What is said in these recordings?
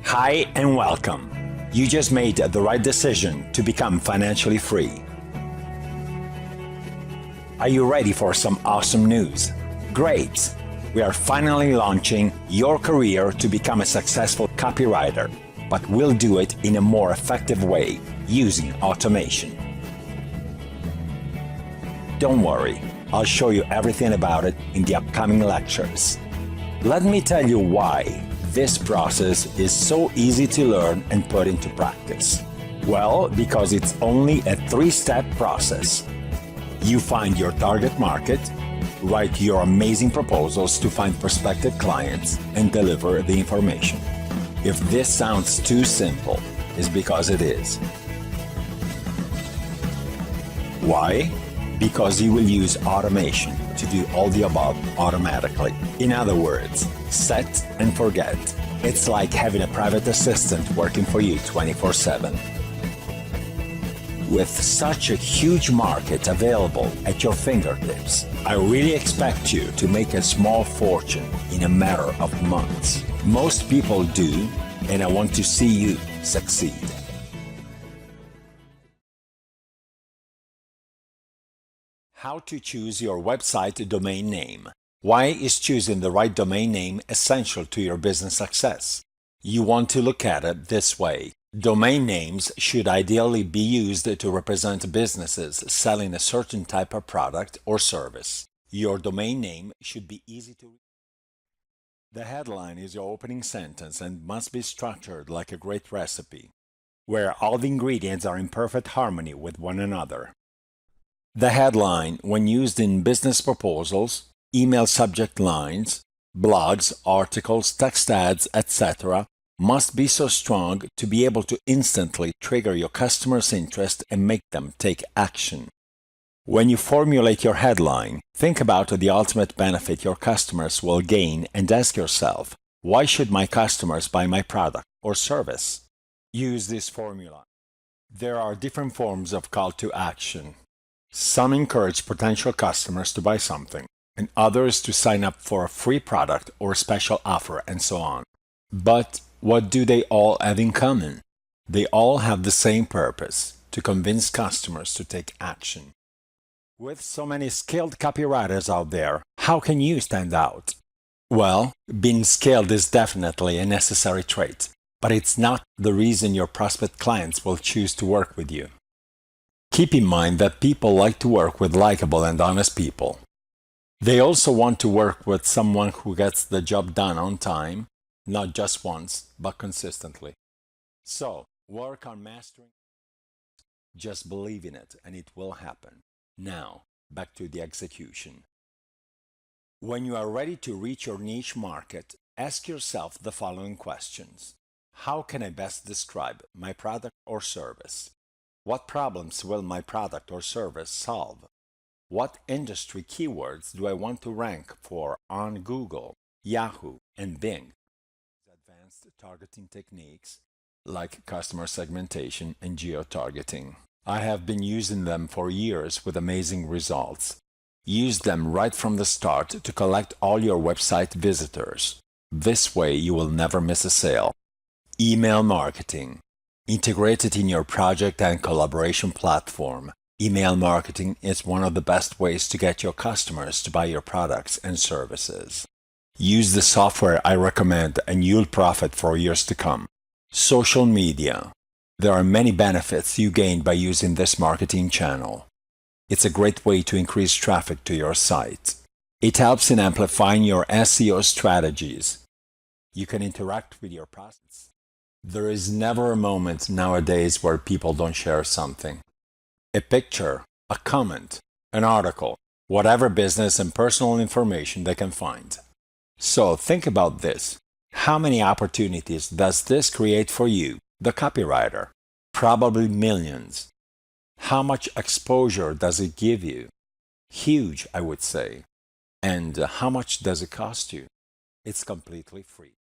Hi and welcome. You just made the right decision to become financially free. Are you ready for some awesome news? Great! We are finally launching your career to become a successful copywriter, but we'll do it in a more effective way using automation. Don't worry, I'll show you everything about it in the upcoming lectures. Let me tell you why this process is so easy to learn and put into practice. Well, because it's only a 3-step process. You find your target market, write your amazing proposals to find prospective clients, and deliver the information. If this sounds too simple, it's because it is. Why? Because you will use automation to do all the above automatically. In other words, set and forget. It's like having a private assistant working for you 24/7. With such a huge market available at your fingertips, I really expect you to make a small fortune in a matter of months. Most people do, and I want to see you succeed. How to choose your website domain name. Why is choosing the right domain name essential to your business success? You want to look at it this way. Domain names should ideally be used to represent businesses selling a certain type of product or service. Your domain name should be easy to read. The headline is your opening sentence and must be structured like a great recipe, where all the ingredients are in perfect harmony with one another. The headline, when used in business proposals, email subject lines, blogs, articles, text ads, etc., must be so strong to be able to instantly trigger your customers' interest and make them take action. When you formulate your headline, think about the ultimate benefit your customers will gain and ask yourself, why should my customers buy my product or service? Use this formula. There are different forms of call to action. Some encourage potential customers to buy something, and others to sign up for a free product or a special offer, and so on. But what do they all have in common? They all have the same purpose: to convince customers to take action. With so many skilled copywriters out there, how can you stand out? Well, being skilled is definitely a necessary trait, but it's not the reason your prospect clients will choose to work with you. Keep in mind that people like to work with likable and honest people. They also want to work with someone who gets the job done on time, not just once, but consistently. So, work on mastering. Just believe in it and it will happen. Now, back to the execution. When you are ready to reach your niche market, ask yourself the following questions. How can I best describe my product or service? What problems will my product or service solve? What industry keywords do I want to rank for on Google, Yahoo, and Bing? Advanced targeting techniques like customer segmentation and geo-targeting. I have been using them for years with amazing results. Use them right from the start to collect all your website visitors. This way you will never miss a sale. Email marketing. Integrate it in your project and collaboration platform. Email marketing is one of the best ways to get your customers to buy your products and services. Use the software I recommend and you'll profit for years to come. Social media. There are many benefits you gain by using this marketing channel. It's a great way to increase traffic to your site. It helps in amplifying your SEO strategies. You can interact with your prospects. There is never a moment nowadays where people don't share something. A picture, a comment, an article, whatever business and personal information they can find. So think about this. How many opportunities does this create for you, the copywriter? Probably millions. How much exposure does it give you? Huge, I would say. And how much does it cost you? It's completely free.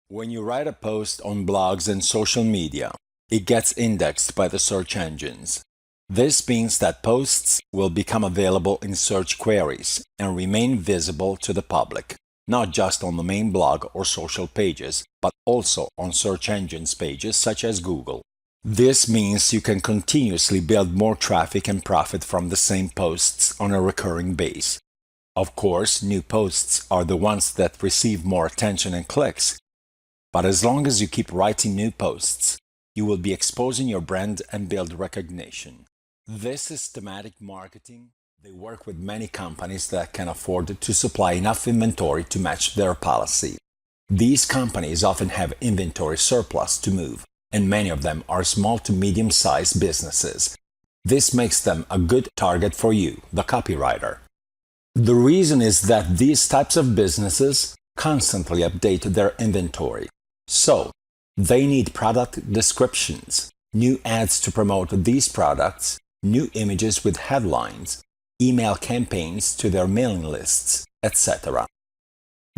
When you write a post on blogs and social media, it gets indexed by the search engines. This means that posts will become available in search queries and remain visible to the public. not just on the main blog or social pages, but also on search engines pages such as Google. This means you can continuously build more traffic and profit from the same posts on a recurring base. Of course, new posts are the ones that receive more attention and clicks, but as long as you keep writing new posts, you will be exposing your brand and build recognition. This is thematic marketing. They work with many companies that can afford to supply enough inventory to match their policy. These companies often have inventory surplus to move, and many of them are small to medium-sized businesses. This makes them a good target for you, the copywriter. The reason is that these types of businesses constantly update their inventory. So, they need product descriptions, new ads to promote these products, new images with headlines, email campaigns to their mailing lists, etc.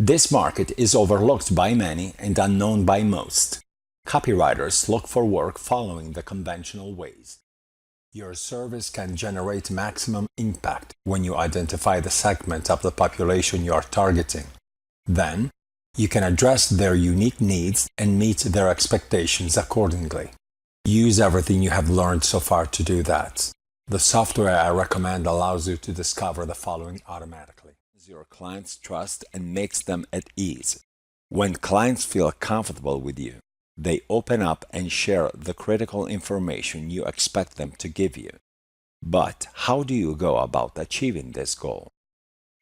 This market is overlooked by many and unknown by most. Copywriters look for work following the conventional ways. Your service can generate maximum impact when you identify the segment of the population you are targeting. Then, you can address their unique needs and meet their expectations accordingly. Use everything you have learned so far to do that. The software I recommend allows you to discover the following automatically. Your clients' trust and makes them at ease. When clients feel comfortable with you, they open up and share the critical information you expect them to give you. But how do you go about achieving this goal?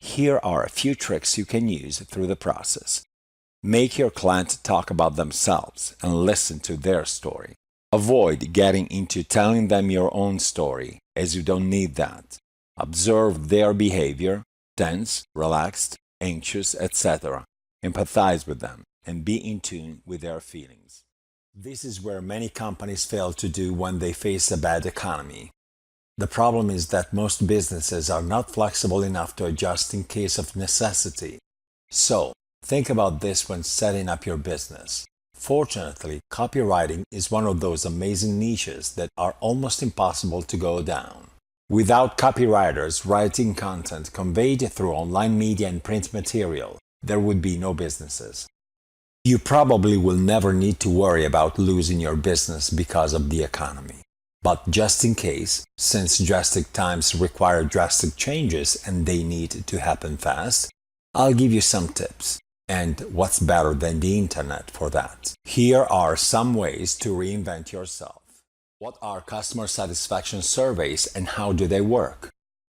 Here are a few tricks you can use through the process. Make your client talk about themselves and listen to their story. Avoid getting into telling them your own story, as you don't need that. Observe their behavior, tense, relaxed, anxious, etc. Empathize with them and be in tune with their feelings. This is where many companies fail to do when they face a bad economy. The problem is that most businesses are not flexible enough to adjust in case of necessity. So, think about this when setting up your business. Fortunately, copywriting is one of those amazing niches that are almost impossible to go down. Without copywriters writing content conveyed through online media and print material, there would be no businesses. You probably will never need to worry about losing your business because of the economy. But just in case, since drastic times require drastic changes and they need to happen fast, I'll give you some tips. And what's better than the internet for that? Here are some ways to reinvent yourself. What are customer satisfaction surveys and how do they work?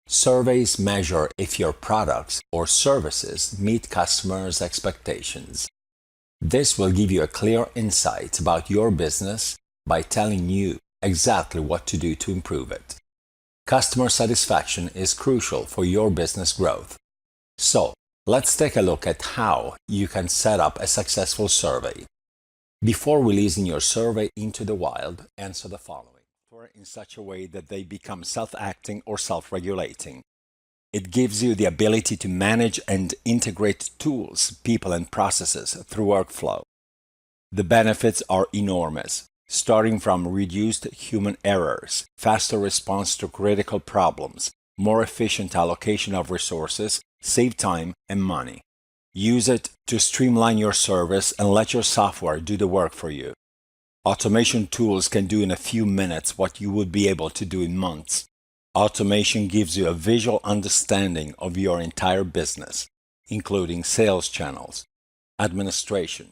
Surveys measure if your products or services meet customers' expectations. This will give you a clear insight about your business by telling you exactly what to do to improve it. Customer satisfaction is crucial for your business growth. So, let's take a look at how you can set up a successful survey. Before releasing your survey into the wild, answer the following in such a way that they become self-acting or self-regulating. It gives you the ability to manage and integrate tools, people, and processes through workflow. The benefits are enormous, starting from reduced human errors, faster response to critical problems, more efficient allocation of resources, save time and money. Use it to streamline your service and let your software do the work for you. Automation tools can do in a few minutes what you would be able to do in months. Automation gives you a visual understanding of your entire business, including sales channels, administration,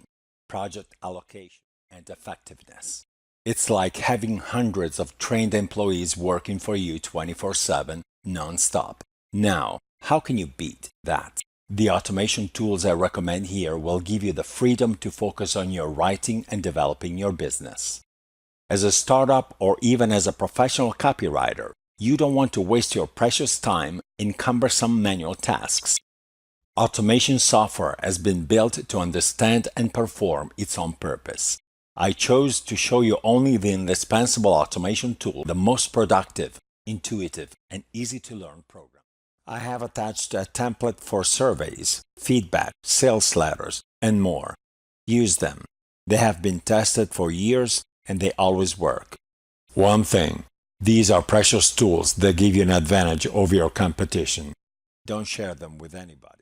project allocation, and effectiveness. It's like having hundreds of trained employees working for you 24/7, non-stop. Now, how can you beat that? The automation tools I recommend here will give you the freedom to focus on your writing and developing your business. As a startup or even as a professional copywriter, you don't want to waste your precious time in cumbersome manual tasks. Automation software has been built to understand and perform its own purpose. I chose to show you only the indispensable automation tool, the most productive, intuitive, and easy-to-learn program. I have attached a template for surveys, feedback, sales letters, and more. Use them. They have been tested for years and they always work. One thing, these are precious tools that give you an advantage over your competition. Don't share them with anybody.